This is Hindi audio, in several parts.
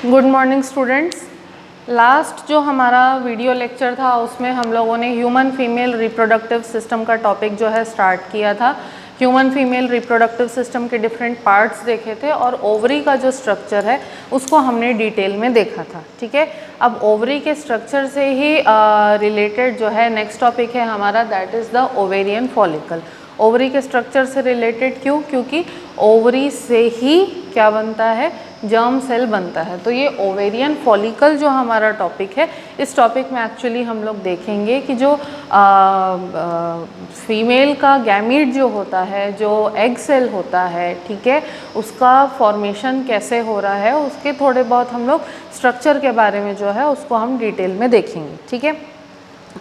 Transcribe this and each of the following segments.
Good morning students. लास्ट जो हमारा वीडियो लेक्चर था उसमें हम लोगों ने ह्यूमन फीमेल रिप्रोडक्टिव सिस्टम का टॉपिक जो है स्टार्ट किया था। ह्यूमन फीमेल रिप्रोडक्टिव सिस्टम के डिफरेंट पार्ट्स देखे थे और ओवरी का जो स्ट्रक्चर है उसको हमने डिटेल में देखा था। ठीक है, अब ओवरी के स्ट्रक्चर से ही रिलेटेड जो है नेक्स्ट टॉपिक है हमारा, that is the ovarian follicle. Ovary के स्ट्रक्चर से रिलेटेड क्यों? क्योंकि ओवरी से ही क्या बनता है, जर्म सेल बनता है। तो ये ओवेरियन फॉलिकल जो हमारा टॉपिक है, इस टॉपिक में एक्चुअली हम लोग देखेंगे कि जो फीमेल का गैमीट जो होता है, जो एग सेल होता है, ठीक है, उसका फॉर्मेशन कैसे हो रहा है, उसके थोड़े बहुत हम लोग स्ट्रक्चर के बारे में जो है उसको हम डिटेल में देखेंगे। ठीक है,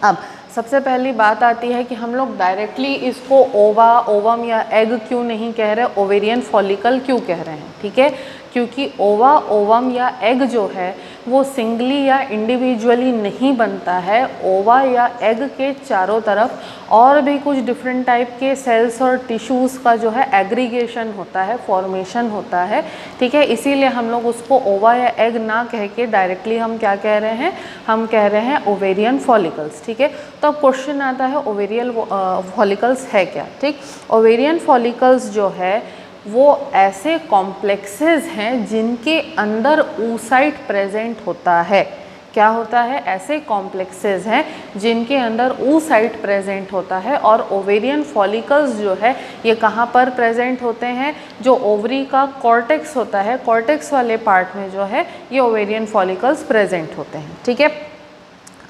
अब सबसे पहली बात आती है कि हम लोग डायरेक्टली इसको ओवा, ओवम या एग क्यों नहीं कह रहे, ओवेरियन फॉलिकल क्यों कह रहे हैं। ठीक है, क्योंकि ओवा, ओवम या एग जो है वो सिंगली या इंडिविजुअली नहीं बनता है। ओवा या एग के चारों तरफ और भी कुछ डिफरेंट टाइप के सेल्स और टिश्यूज़ का जो है एग्रीगेशन होता है, फॉर्मेशन होता है। ठीक है, इसीलिए हम लोग उसको ओवा या एग ना कह के डायरेक्टली हम क्या कह रहे हैं, हम कह रहे हैं ओवेरियन फॉलिकल्स। ठीक है, तो अब क्वेश्चन आता है ओवेरियन फॉलिकल्स है क्या। ठीक, ओवेरियन फॉलिकल्स जो है वो ऐसे कॉम्प्लेक्सेस हैं जिनके अंदर oocyte प्रेजेंट होता है। क्या होता है? ऐसे कॉम्प्लेक्सेस हैं जिनके अंदर oocyte प्रेजेंट होता है। और ओवेरियन फॉलिकल्स जो है ये कहाँ पर प्रेजेंट होते हैं? जो ओवरी का कॉर्टेक्स होता है, कॉर्टेक्स वाले पार्ट में जो है ये ओवेरियन फॉलिकल्स प्रेजेंट होते हैं। ठीक है,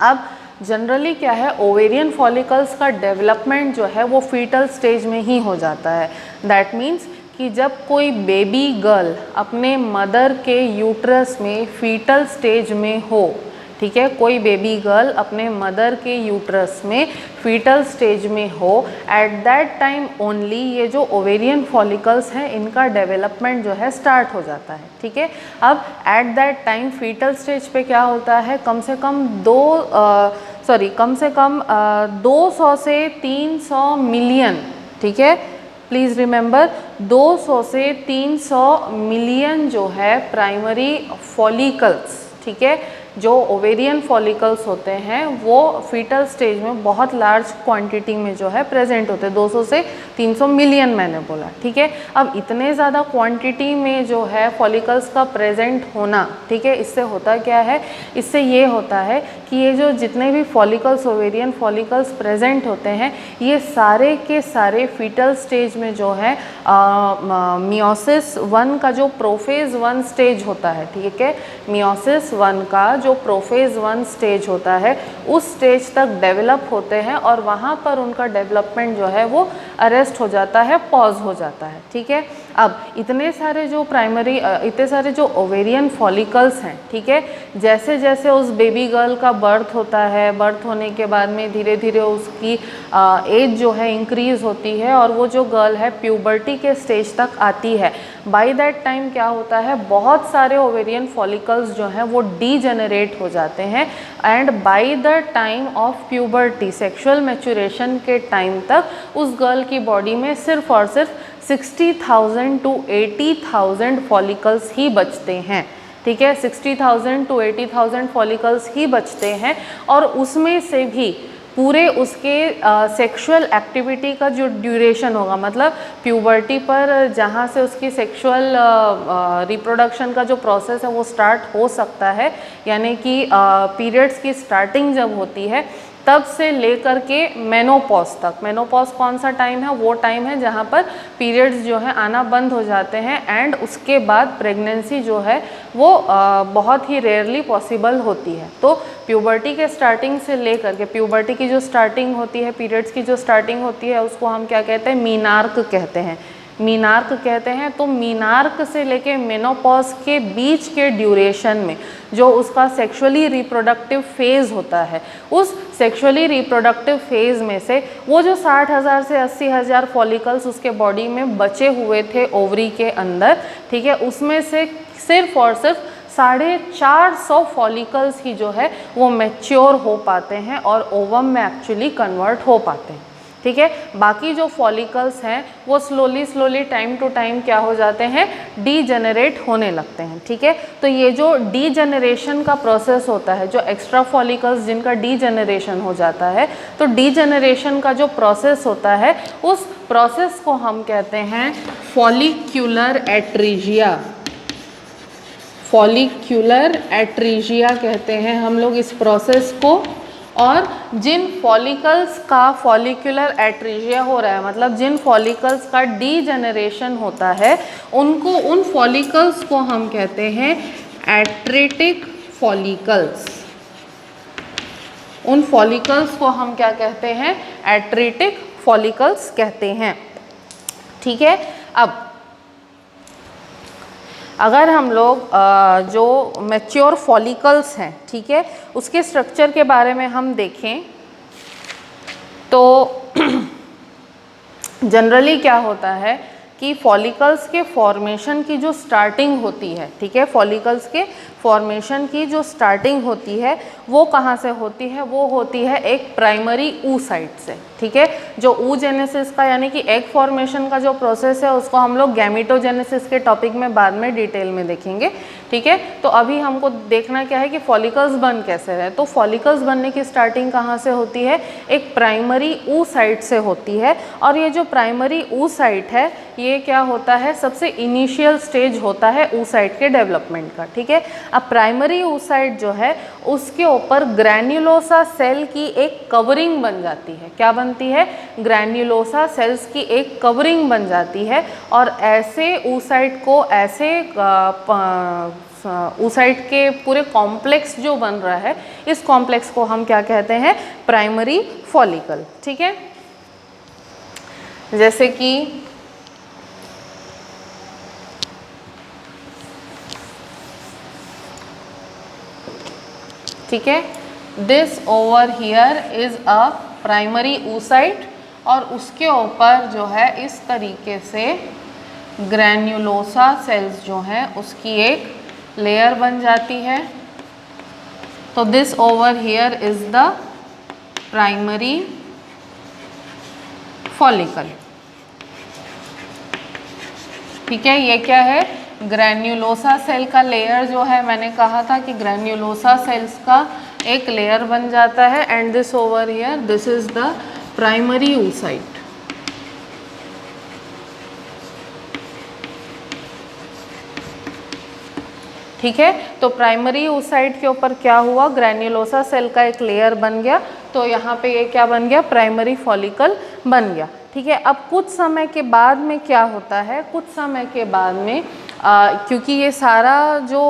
अब जनरली क्या है, ओवेरियन फॉलिकल्स का डेवलपमेंट जो है वो फीटल स्टेज में ही हो जाता है। दैट मीन्स कि जब कोई बेबी गर्ल अपने मदर के यूट्रस में फीटल स्टेज में हो, ठीक है, कोई बेबी गर्ल अपने मदर के यूट्रस में फीटल स्टेज में हो, एट दैट टाइम ओनली ये जो ओवेरियन फॉलिकल्स हैं इनका डेवलपमेंट जो है स्टार्ट हो जाता है। ठीक है, अब at that time fetal stage पे क्या होता है, कम से कम 200 से 300 मिलियन, ठीक है, प्लीज़ रिमेंबर 200 से 300 मिलियन जो है प्राइमरी फॉलिकल्स, ठीक है, जो ओवेरियन फॉलिकल्स होते हैं वो फीटल स्टेज में बहुत लार्ज क्वांटिटी में जो है प्रेजेंट होते हैं। 200 से 300 मिलियन मैंने बोला। ठीक है, अब इतने ज़्यादा क्वांटिटी में जो है फॉलिकल्स का प्रेजेंट होना, ठीक है, इससे होता क्या है, इससे ये होता है कि ये जो जितने भी फॉलिकल्स, ओवेरियन फॉलिकल्स प्रेजेंट होते हैं, ये सारे के सारे फीटल स्टेज में जो है मियोसिस 1 का जो प्रोफेज 1 स्टेज होता है, ठीक है, मियोसिस 1 का जो प्रोफेज 1 स्टेज होता है उस स्टेज तक डेवलप होते हैं और वहाँ पर उनका डेवलपमेंट जो है वो अरेस्ट हो जाता है, पॉज हो जाता है। ठीक है, अब इतने सारे जो ओवेरियन फॉलिकल्स हैं, ठीक है, जैसे जैसे उस बेबी गर्ल का बर्थ होता है, बर्थ होने के बाद में धीरे धीरे उसकी एज जो है इंक्रीज होती है और वो जो गर्ल है प्यूबर्टी के स्टेज तक आती है। बाय दैट टाइम क्या होता है, बहुत सारे ओवेरियन फॉलिकल्स जो हैं वो डीजेनरेट हो जाते हैं and by the time of puberty, sexual maturation के टाइम तक उस गर्ल की बॉडी में सिर्फ और सिर्फ 60,000 to 80,000 फॉलिकल्स ही बचते हैं। ठीक है, 60,000 to 80,000 फॉलिकल्स ही बचते हैं और उसमें से भी पूरे उसके सेक्सुअल एक्टिविटी का जो ड्यूरेशन होगा, मतलब प्यूबर्टी पर जहाँ से उसकी सेक्सुअल रिप्रोडक्शन का जो प्रोसेस है वो स्टार्ट हो सकता है, यानी कि पीरियड्स की स्टार्टिंग जब होती है तब से लेकर के मेनोपॉज तक। मेनोपॉज कौन सा टाइम है? वो टाइम है जहाँ पर पीरियड्स जो है आना बंद हो जाते हैं एंड उसके बाद प्रेगनेंसी जो है वो बहुत ही रेयरली पॉसिबल होती है। तो प्यूबर्टी के स्टार्टिंग से लेकर के, प्यूबर्टी की जो स्टार्टिंग होती है, पीरियड्स की जो स्टार्टिंग होती है, उसको हम क्या कहते हैं, मीनार्क कहते हैं, मीनार्क कहते हैं। तो मीनार्क से लेके मेनोपॉज के बीच के ड्यूरेशन में जो उसका सेक्सुअली रिप्रोडक्टिव फेज़ होता है, उस सेक्सुअली रिप्रोडक्टिव फेज़ में से वो जो 60,000 से 80,000 फॉलिकल्स उसके बॉडी में बचे हुए थे ओवरी के अंदर, ठीक है, उसमें से सिर्फ और सिर्फ 450 फॉलिकल्स ही जो है वो मैच्योर हो पाते हैं और ओवम में एक्चुअली कन्वर्ट हो पाते हैं। ठीक है। बाकी जो फॉलिकल्स हैं वो स्लोली टाइम टू टाइम क्या हो जाते हैं, डीजेनरेट होने लगते हैं, ठीक है। तो ये जो डीजेनरेशन का प्रोसेस होता है, जो एक्स्ट्रा फॉलिकल्स जिनका डीजेनरेशन हो जाता है, तो डीजेनरेशन का जो प्रोसेस होता है उस प्रोसेस को हम कहते हैं फॉलिक्यूलर एट्रीजिया। फॉलिक्यूलर एट्रीजिया कहते हैं हम लोग इस प्रोसेस को। और जिन फॉलिकल्स का फॉलिक्यूलर एट्रीजिया हो रहा है, मतलब जिन फॉलिकल्स का डीजेनरेशन होता है, उनको, उन फॉलिकल्स को हम कहते हैं एट्रेटिक फॉलिकल्स। उन फॉलिकल्स को हम क्या कहते हैं, एट्रेटिक फॉलिकल्स कहते हैं, ठीक है। अब अगर हम लोग जो मैच्योर फॉलिकल्स हैं, ठीक है, उसके स्ट्रक्चर के बारे में हम देखें तो जनरली क्या होता है कि फॉलिकल्स के फॉर्मेशन की जो स्टार्टिंग होती है, ठीक है, फॉलिकल्स के फॉर्मेशन की जो स्टार्टिंग होती है वो कहाँ से होती है, वो होती है एक प्राइमरी oocyte से, ठीक है। जो oogenesis का यानी कि एग फॉर्मेशन का जो प्रोसेस है उसको हम लोग गैमेटोजेनेसिस के टॉपिक में बाद में डिटेल में देखेंगे, ठीक है। तो अभी हमको देखना क्या है कि फॉलिकल्स बन कैसे रहे। तो फॉलिकल्स बनने की स्टार्टिंग कहाँ से होती है, एक प्राइमरी oocyte से होती है। और ये जो प्राइमरी oocyte है ये क्या होता है, सबसे इनिशियल स्टेज होता है oocyte के डेवलपमेंट का, ठीक है। अब प्राइमरी oocyte जो है उसके ऊपर ग्रैन्युलोसा सेल की एक कवरिंग बन जाती है। क्या बनती है, ग्रैन्युलोसा सेल्स की एक कवरिंग बन जाती है। और ऐसे oocyte को, ऐसे oocyte के पूरे कॉम्प्लेक्स जो बन रहा है, इस कॉम्प्लेक्स को हम क्या कहते हैं, प्राइमरी फॉलिकल, ठीक है। जैसे कि ठीक है, this over here is a primary oocyte और उसके ऊपर जो है इस तरीके से ग्रैन्युलोसा सेल्स जो है उसकी एक लेयर बन जाती है। तो this over here is the primary follicle, ठीक है। ये क्या है, ग्रैन्युलोसा सेल का लेयर जो है, मैंने कहा था कि ग्रैन्युलोसा सेल्स का एक लेयर बन जाता है। And this over here, this is the primary oocyte, ठीक है। तो प्राइमरी oocyte के ऊपर क्या हुआ, ग्रैन्युलोसा सेल का एक लेयर बन गया। तो यहाँ पे ये क्या बन गया, प्राइमरी फॉलिकल बन गया, ठीक है। अब कुछ समय के बाद में क्या होता है, कुछ समय के बाद में क्योंकि ये सारा जो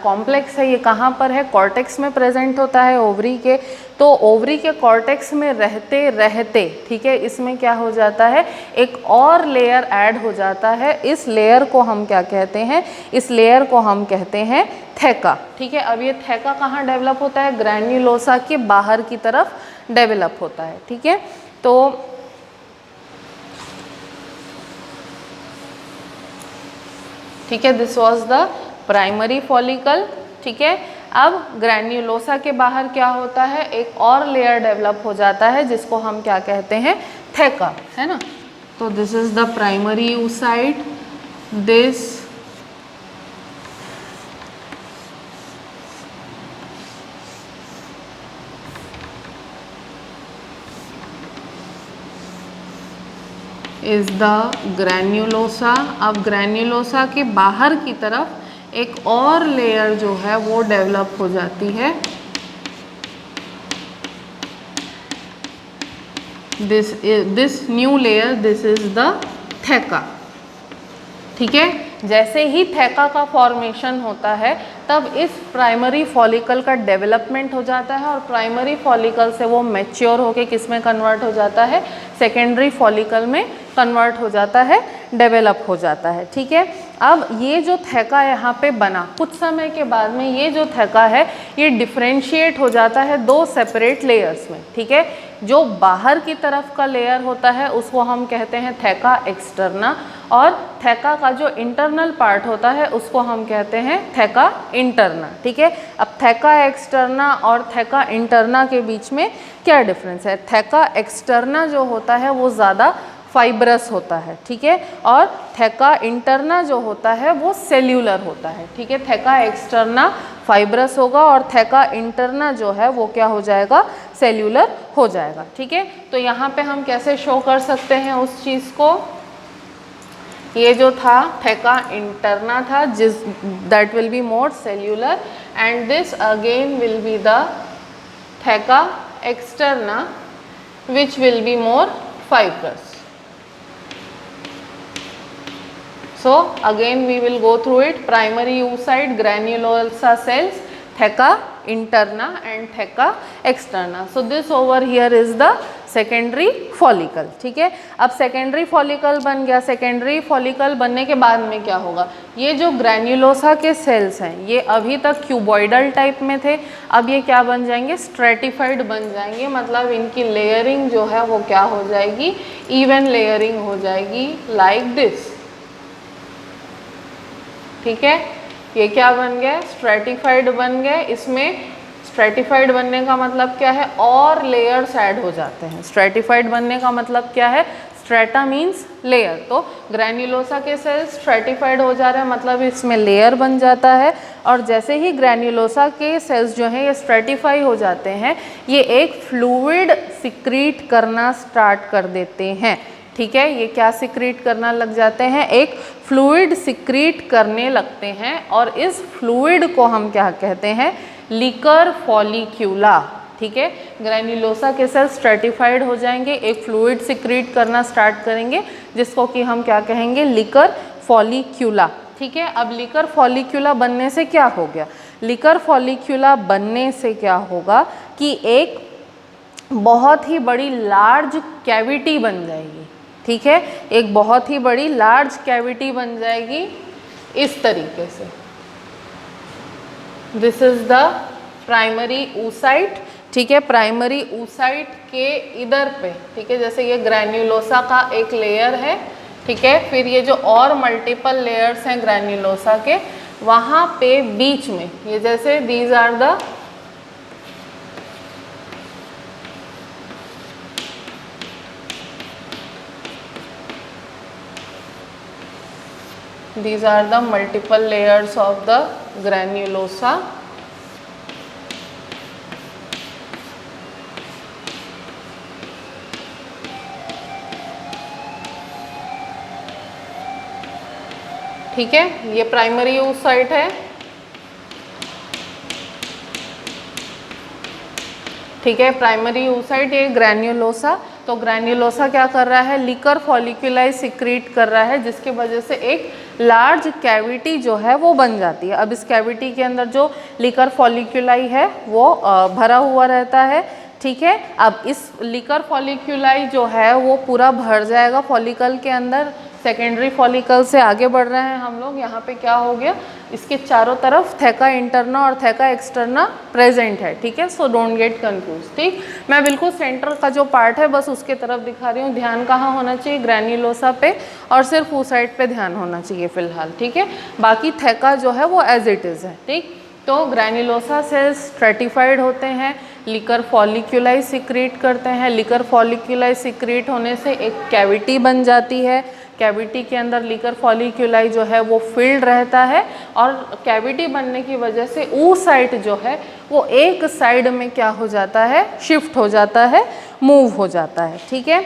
कॉम्प्लेक्स है ये कहाँ पर है, कॉर्टेक्स में प्रेजेंट होता है, ओवरी के। तो ओवरी के कॉर्टेक्स में रहते रहते, ठीक है, इसमें क्या हो जाता है, एक और लेयर ऐड हो जाता है। इस लेयर को हम क्या कहते हैं, इस लेयर को हम कहते हैं थैका, ठीक है। अब ये थैका कहाँ डेवलप होता है, ग्रैन्युलोसा के बाहर की तरफ डेवलप होता है, ठीक है। तो ठीक है, this was the primary follicle, ठीक है। अब ग्रैन्युलोसा के बाहर क्या होता है, एक और लेयर डेवलप हो जाता है जिसको हम क्या कहते हैं, थैका, है ना। तो this is the primary oocyte, this is the granulosa. अब ग्रैन्युलोसा के बाहर की तरफ एक और लेयर जो है वो डेवलप हो जाती है, this new layer, this is the theca, ठीक है। जैसे ही थैका का फॉर्मेशन होता है तब इस प्राइमरी फॉलिकल का डेवलपमेंट हो जाता है और प्राइमरी फॉलिकल से वो मैच्योर होके किस में कन्वर्ट हो जाता है, सेकेंडरी फॉलिकल में कन्वर्ट हो जाता है, डेवलप हो जाता है, ठीक है। अब ये जो थैका यहाँ पे बना, कुछ समय के बाद में ये जो थैका है ये डिफ्रेंशिएट हो जाता है दो सेपरेट लेयर्स में, ठीक है। जो बाहर की तरफ का लेयर होता है उसको हम कहते हैं थैका एक्सटर्ना, और थैका का जो इंटरनल पार्ट होता है उसको हम कहते हैं थैका इंटरना, ठीक है। अब थैका एक्सटर्ना और थैका इंटरना के बीच में क्या डिफरेंस है? थैका एक्सटर्ना जो होता है वो ज़्यादा फाइब्रस होता है, ठीक है, और थैका इंटरना जो होता है वो सेल्यूलर होता है, ठीक है। थैका एक्सटर्ना फाइब्रस होगा और थैका इंटरना जो है वो क्या हो जाएगा? सेल्यूलर हो जाएगा, ठीक है। तो यहाँ पे हम कैसे शो कर सकते हैं उस चीज़ को? ये जो था थैका इंटरना था, जिस that will be more cellular, and this again will be the theca externa which will be more fibrous. So again we will go through it. Primary oocyte granulosa cells, theca interna and theca externa. So this over here is the secondary follicle, ठीक है। अब सेकेंडरी फॉलिकल बन गया। सेकेंडरी फॉलिकल बनने के बाद में क्या होगा? ये जो ग्रैन्युलोसा के सेल्स हैं ये अभी तक क्यूबॉइडल टाइप में थे, अब ये क्या बन जाएंगे? स्ट्रेटिफाइड बन जाएंगे, मतलब इनकी लेयरिंग जो है वो क्या हो जाएगी? इवन लेयरिंग हो जाएगी, लाइक दिस, ठीक है। ये क्या बन गया? स्ट्रेटिफाइड बन गए। इसमें स्ट्रेटिफाइड बनने का मतलब क्या है? और लेयर्स ऐड हो जाते हैं। स्ट्रेटिफाइड बनने का मतलब क्या है? स्ट्रेटा मीन्स लेयर, तो ग्रैन्युलोसा के सेल्स स्ट्रेटिफाइड हो जा रहे हैं, मतलब इसमें लेयर बन जाता है। और जैसे ही ग्रैन्युलोसा के सेल्स जो हैं ये स्ट्रेटिफाई हो जाते हैं, ये एक फ्लूइड सिक्रीट करना स्टार्ट कर देते हैं, ठीक है। ये क्या सिक्रीट करना लग जाते हैं? एक फ्लूइड सिक्रीट करने लगते हैं, और इस फ्लूइड को हम क्या कहते हैं? लिकर फॉलिक्यूला, ठीक है। ग्रैन्युलोसा के सेल स्ट्रेटिफाइड हो जाएंगे, एक फ्लूइड सिक्रीट करना स्टार्ट करेंगे जिसको कि हम क्या कहेंगे? लिकर फॉलिक्यूला, ठीक है। अब लिकर फॉलिक्यूला बनने से क्या हो गया? लिकर फॉलिक्यूला बनने से क्या होगा कि एक बहुत ही बड़ी लार्ज कैविटी बन जाएगी, ठीक है। एक बहुत ही बड़ी लार्ज कैविटी बन जाएगी इस तरीके से। This is the primary oocyte, ठीक है। प्राइमरी oocyte के इधर पे, ठीक है, जैसे ये ग्रैन्युलोसा का एक लेयर है, ठीक है। फिर ये जो और मल्टीपल लेयर्स हैं ग्रैन्युलोसा के, वहाँ पे बीच में ये जैसे these are the these are the multiple layers of the granulosa, ठीक है। ये प्राइमरी oocyte है, ठीक है। प्राइमरी oocyte ये ग्रैन्युलोसा, तो ग्रैन्युलोसा क्या कर रहा है? लिकर फॉलिक्यूलाई सिक्रीट कर रहा है, जिसकी वजह से एक लार्ज कैविटी जो है वो बन जाती है। अब इस कैविटी के अंदर जो लिकर फॉलिक्यूलाई है वो भरा हुआ रहता है, ठीक है। अब इस लिकर फॉलिक्यूलाई जो है वो पूरा भर जाएगा फॉलिकल के अंदर। सेकेंडरी फॉलिकल से आगे बढ़ रहे हैं हम लोग। यहाँ पे क्या हो गया? इसके चारों तरफ थैका इंटरना और थैका एक्सटर्ना प्रेजेंट है, ठीक है। सो डोंट गेट कंफ्यूज, ठीक। मैं बिल्कुल सेंटर का जो पार्ट है बस उसके तरफ दिखा रही हूँ। ध्यान कहाँ होना चाहिए? ग्रैन्युलोसा पे, और सिर्फ oocyte पे ध्यान होना चाहिए फिलहाल, ठीक है। बाकी थैका जो है वो एज इट इज़ है, ठीक। तो ग्रैन्युलोसा सेल्स स्ट्रेटिफाइड होते हैं, लिकर फॉलिक्यूलाई सिक्रीट करते हैं। लिकर फॉलिक्यूलाई सिक्रीट होने से एक कैविटी बन जाती है। कैविटी के अंदर लिकर फॉलिक्यूलाई जो है वो फिल्ड रहता है, और कैविटी बनने की वजह से oocyte जो है वो एक साइड में क्या हो जाता है? शिफ्ट हो जाता है, मूव हो जाता है, ठीक है।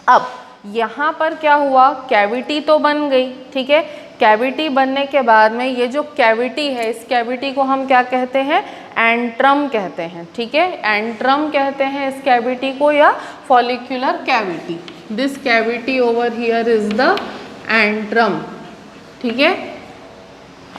अब यहाँ पर क्या हुआ? कैविटी तो बन गई, ठीक है। कैविटी बनने के बाद में ये जो कैविटी है, इस कैविटी को हम क्या कहते हैं? एंट्रम कहते हैं, ठीक है। एंट्रम कहते हैं इस कैविटी को, या follicular cavity. This cavity over here is the antrum, ठीक है।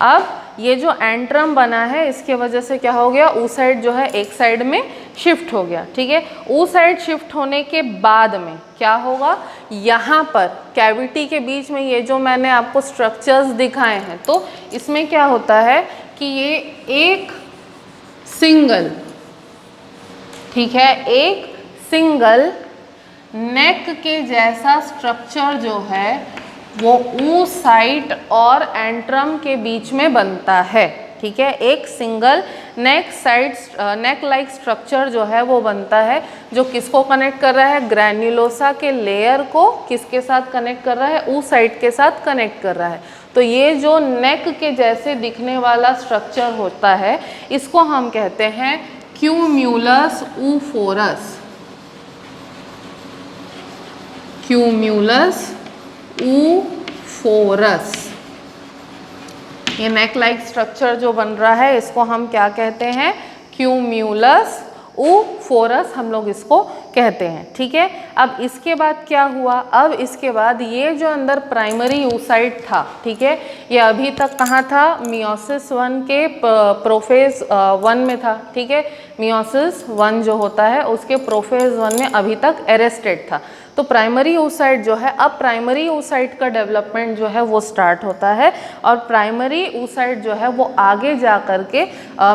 अब ये जो एंट्रम बना है इसके वजह से क्या हो गया? oocyte जो है एक साइड में शिफ्ट हो गया, ठीक है। ऊ साइड शिफ्ट होने के बाद में क्या होगा, यहाँ पर कैविटी के बीच में ये जो मैंने आपको स्ट्रक्चर्स दिखाए हैं, तो इसमें क्या होता है कि ये एक सिंगल, ठीक है, एक सिंगल नेक के जैसा स्ट्रक्चर जो है वो oocyte और एंट्रम के बीच में बनता है, ठीक है। एक सिंगल नेक लाइक स्ट्रक्चर जो है वो बनता है, जो किसको कनेक्ट कर रहा है, ग्रैन्युलोसा के लेयर को किसके साथ कनेक्ट कर रहा है, oocyte के साथ कनेक्ट कर रहा है। तो ये जो नेक के जैसे दिखने वाला स्ट्रक्चर होता है, इसको हम कहते हैं क्यूम्यूलस ऊफोरस, क्यूम्यूलस ऊफोरस। ये नेक लाइक स्ट्रक्चर जो बन रहा है इसको हम क्या कहते हैं, क्यूम्यूलस ऊफोरस हम लोग इसको कहते हैं, ठीक है। अब इसके बाद क्या हुआ, अब इसके बाद ये जो अंदर प्राइमरी oocyte था, ठीक है, ये अभी तक कहाँ था, मियोसिस 1 के प्रोफेज 1 में था, ठीक है। मियोसिस 1 जो होता है उसके प्रोफेज 1 में अभी तक अरेस्टेड था। तो प्राइमरी oocyte जो है, अब प्राइमरी oocyte का डेवलपमेंट जो है वो स्टार्ट होता है, और प्राइमरी oocyte जो है वो आगे जा कर के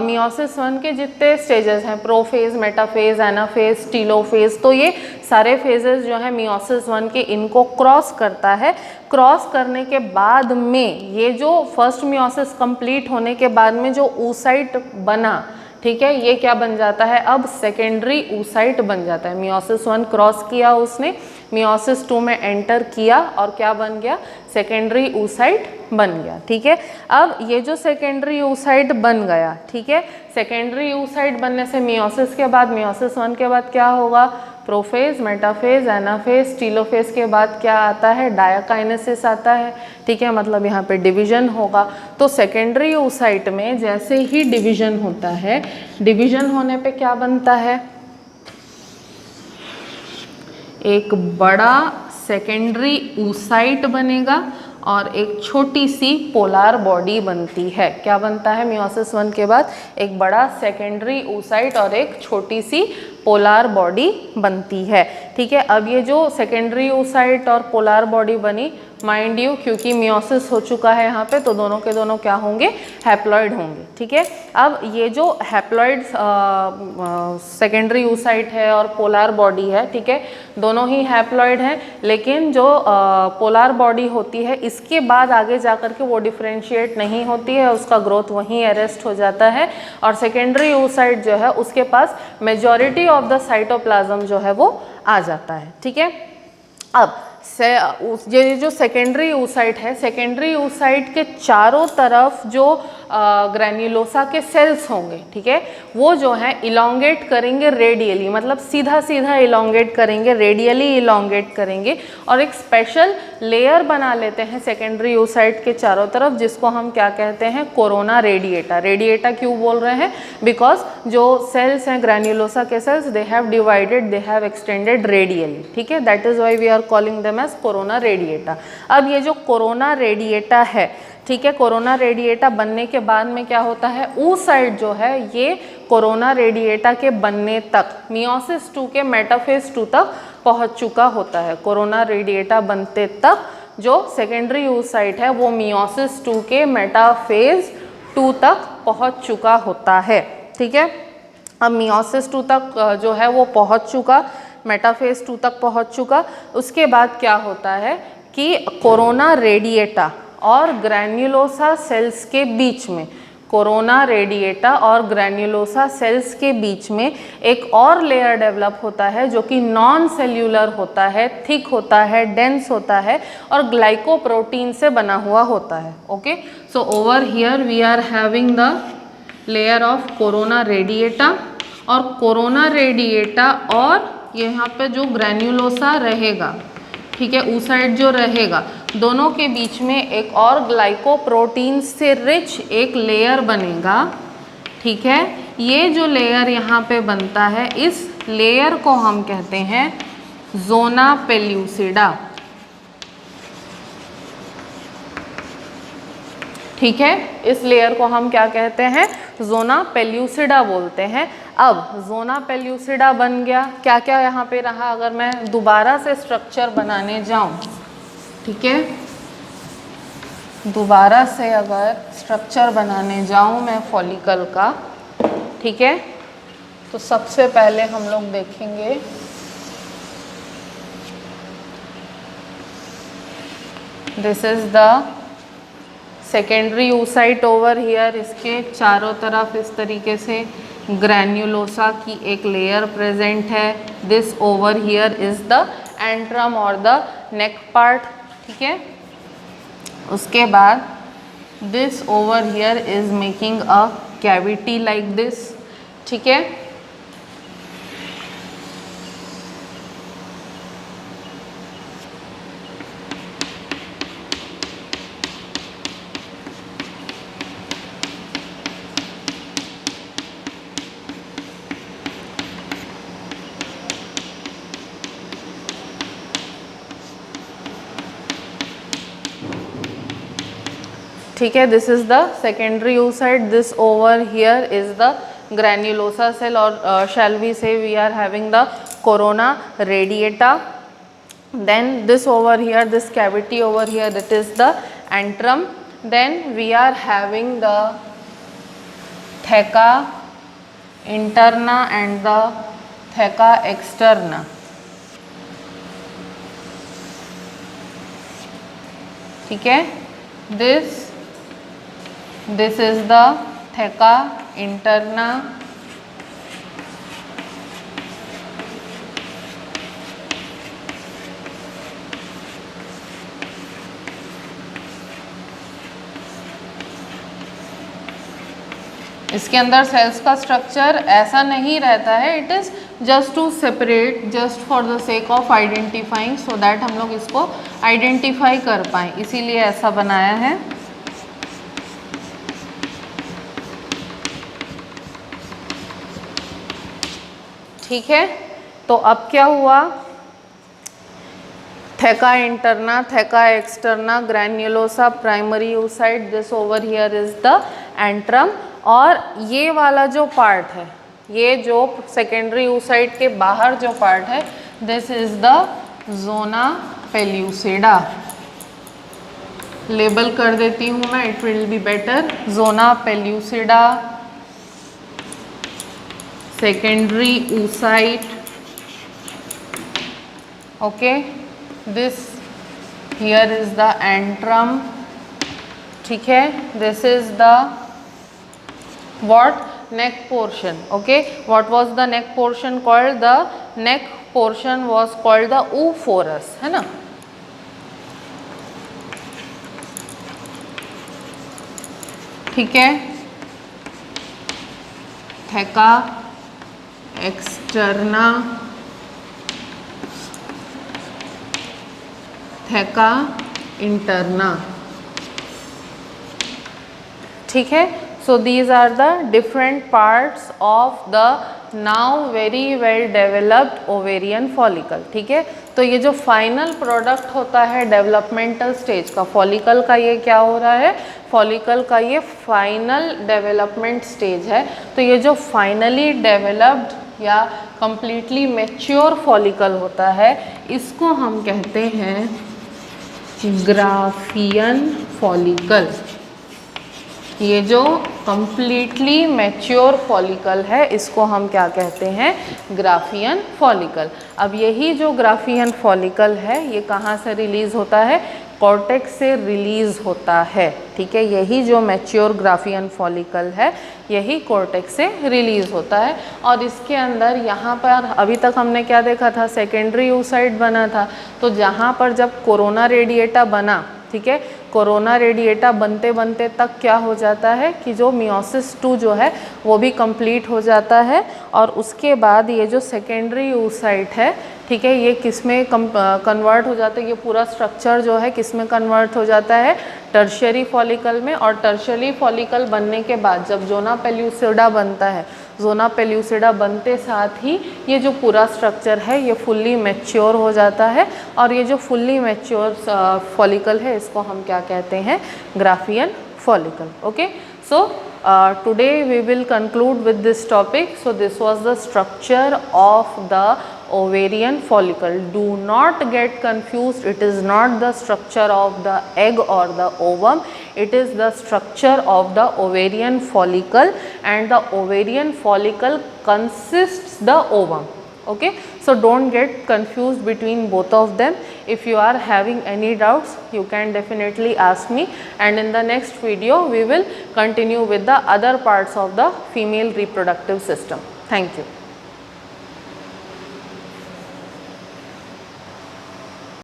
मियोसिस 1 के जितने स्टेजेस हैं, प्रोफेज, मेटाफेज, एनाफेज, टीलोफेज, तो ये सारे फेजेस जो है मियोसिस 1 के इनको क्रॉस करता है। क्रॉस करने के बाद में ये जो फर्स्ट मियोसिस कंप्लीट होने के बाद में जो oocyte बना, ठीक है, ये क्या बन जाता है, अब सेकेंडरी oocyte बन जाता है। मियोसिस 1 क्रॉस किया उसने, मियोसिस 2 में एंटर किया और क्या बन गया, सेकेंडरी oocyte बन गया, ठीक है। अब ये जो सेकेंडरी oocyte बन गया, ठीक है, सेकेंडरी oocyte बनने से मियोसिस के बाद, मियोसिस 1 के बाद क्या होगा, प्रोफेज, मेटाफेज, एनाफेज, टीलोफेज के बाद क्या आता है, डायाकाइनेसिस आता है, ठीक है, मतलब यहाँ पे डिवीजन होगा। तो सेकेंडरी oocyte में जैसे ही डिवीजन होता है, डिवीजन होने पे क्या बनता है, एक बड़ा सेकेंडरी oocyte बनेगा और एक छोटी सी पोलार बॉडी बनती है। क्या बनता है मियोसिस 1 के बाद, एक बड़ा सेकेंडरी oocyte और एक छोटी सी पोलार बॉडी बनती है, ठीक है। अब ये जो सेकेंडरी oocyte और पोलार बॉडी बनी, माइंड यू क्योंकि मियोसिस हो चुका है यहाँ पे, तो दोनों के दोनों क्या होंगे, हैप्लॉइड होंगे, ठीक है। अब ये जो हैप्लॉइड सेकेंडरी oocyte है और पोलार बॉडी है, ठीक है, दोनों ही हैप्लॉइड हैं, लेकिन जो पोलार बॉडी होती है इसके बाद आगे जा कर के वो डिफ्रेंशिएट नहीं होती है, उसका ग्रोथ वहीं अरेस्ट हो जाता है, और सेकेंडरी oocyte जो है उसके पास मेजॉरिटी ऑफ द साइटोप्लाज्म जो है वो आ जाता है, ठीक है। अब ये जो सेकेंडरी oocyte है, सेकेंडरी oocyte के चारों तरफ जो ग्रैन्युलोसा के सेल्स होंगे, ठीक है, वो जो है इलोंगेट करेंगे रेडियली, मतलब सीधा सीधा इलोंगेट करेंगे, रेडियली इलोंगेट करेंगे, और एक स्पेशल लेयर बना लेते हैं सेकेंडरी oocyte के चारों तरफ, जिसको हम क्या कहते हैं, कोरोना रेडिएटा। रेडिएटा क्यों बोल रहे हैं, बिकॉज जो सेल्स हैं ग्रैन्युलोसा के cells, they have divided, they have extended radially, ठीक है, that is why we are calling them as corona radiata. अब ये जो कोरोना रेडिएटा है, ठीक है, कोरोना रेडिएटा बनने के बाद में क्या होता है, oocyte जो है ये कोरोना रेडिएटा के बनने तक मियोसिस 2 के मेटाफेज 2 तक पहुंच चुका होता है। कोरोना रेडिएटा बनते तक जो सेकेंडरी oocyte है वो मियोसिस 2 के मेटाफेज 2 तक पहुंच चुका होता है, ठीक है। अब मियोसिस 2 तक जो है वो पहुंच चुका, मेटाफेज 2 तक पहुंच चुका, उसके बाद क्या होता है कि कोरोना रेडिएटा और ग्रैन्युलोसा सेल्स के बीच में, कोरोना रेडिएटा और ग्रैन्युलोसा सेल्स के बीच में एक और लेयर डेवलप होता है जो कि नॉन सेल्यूलर होता है, थिक होता है, डेंस होता है और ग्लाइकोप्रोटीन से बना हुआ होता है, okay. So over here we are having the layer of corona radiata, और कोरोना रेडिएटा और यहाँ पे जो ग्रैन्युलोसा रहेगा, ठीक है, oocyte जो रहेगा, दोनों के बीच में एक और ग्लाइकोप्रोटीन से रिच एक लेयर बनेगा, ठीक है। ये जो लेयर यहाँ पे बनता है, इस लेयर को हम कहते हैं ज़ोना पेल्यूसिडा, ठीक है, इस लेयर को हम क्या कहते हैं, ज़ोना पेल्यूसिडा बोलते हैं। अब जोना पेल्यूसिडा बन गया। क्या क्या यहाँ पे रहा, अगर मैं दोबारा से स्ट्रक्चर बनाने जाऊँ, ठीक है, दोबारा से अगर स्ट्रक्चर बनाने जाऊँ मैं फॉलिकल का, ठीक है, तो सबसे पहले हम लोग देखेंगे this is the secondary oocyte over here. इसके चारों तरफ इस तरीके से ग्रैन्युलोसा की एक लेयर प्रेजेंट है। This over here is the antrum और द नेक पार्ट, ठीक है। उसके बाद this over here is making a cavity like this, ठीक है। ठीक है, this is the secondary oocyte, this over here is the granulosa cell, or shall we say we are having the corona radiata. Then this over here, this cavity over here, that is the antrum. Then we are having the theca interna and the theca externa. ठीक है, this is the theca interna, इसके अंदर सेल्स का स्ट्रक्चर ऐसा नहीं रहता है, it is just to separate, just for the sake of identifying, so that हम लोग इसको आइडेंटिफाई कर पाएँ, इसीलिए ऐसा बनाया है। ठीक है, तो अब क्या हुआ, theca interna, theca externa, granulosa, primary oocyte, this over here is the antrum, और ये वाला जो पार्ट है, ये जो सेकेंडरी oocyte के बाहर जो पार्ट है, this is the zona pellucida। Label कर देती हूँ मैं, it will be better. zona pellucida, secondary oocyte, okay, this here is the antrum, ठीक है, this is the what, neck portion, okay, what was the neck portion called, the neck portion was called the oophorus, है ना। ठीक है, theca externa, theca interna, ठीक है। So these are the different parts of the now very well developed ovarian follicle, ठीक है। तो ये जो फाइनल प्रोडक्ट होता है डेवलपमेंटल स्टेज का फॉलिकल का, ये क्या हो रहा है, फॉलिकल का ये फाइनल डेवलपमेंट स्टेज है। तो ये जो फाइनली डेवलप्ड या कंप्लीटली मैच्योर फॉलिकल होता है, इसको हम कहते हैं ग्राफियन फॉलिकल। ये जो कंप्लीटली मैच्योर फॉलिकल है, इसको हम क्या कहते हैं, ग्राफियन फॉलिकल। अब यही जो ग्राफियन फॉलिकल है, ये कहाँ से रिलीज होता है, कॉर्टेक्स से रिलीज होता है, ठीक है। यही जो मैच्योर ग्राफियन फॉलिकल है, यही कॉर्टेक्स से रिलीज होता है। और इसके अंदर यहाँ पर अभी तक हमने क्या देखा था, सेकेंडरी oocyte बना था। तो जहाँ पर जब कोरोना रेडिएटा बना, ठीक है, कोरोना रेडिएटा बनते बनते तक क्या हो जाता है कि जो मियोसिस 2 जो है वो भी कंप्लीट हो जाता है। और उसके बाद ये जो सेकेंडरी oocyte है, ठीक है, ये किस में कन्वर्ट हो जाता है, ये पूरा स्ट्रक्चर जो है किस में कन्वर्ट हो जाता है, टर्शियरी फॉलिकल में। और टर्शियरी फॉलिकल बनने के बाद जब ज़ोना पेल्यूसिडा बनता है, ज़ोना पेल्यूसिडा बनते साथ ही ये जो पूरा स्ट्रक्चर है ये फुल्ली मैच्योर हो जाता है। और ये जो फुल्ली मैच्योर फॉलिकल है, इसको हम क्या कहते हैं, Graafian follicle. Okay, so Today we will conclude with this topic. So this was the structure of the ovarian follicle. Do not get confused, it is not the structure of the egg or the ovum, it is the structure of the ovarian follicle, and the ovarian follicle consists the ovum. Okay, so don't get confused between both of them. If you are having any doubts, you can definitely ask me, and in the next video we will continue with the other parts of the female reproductive system. Thank you.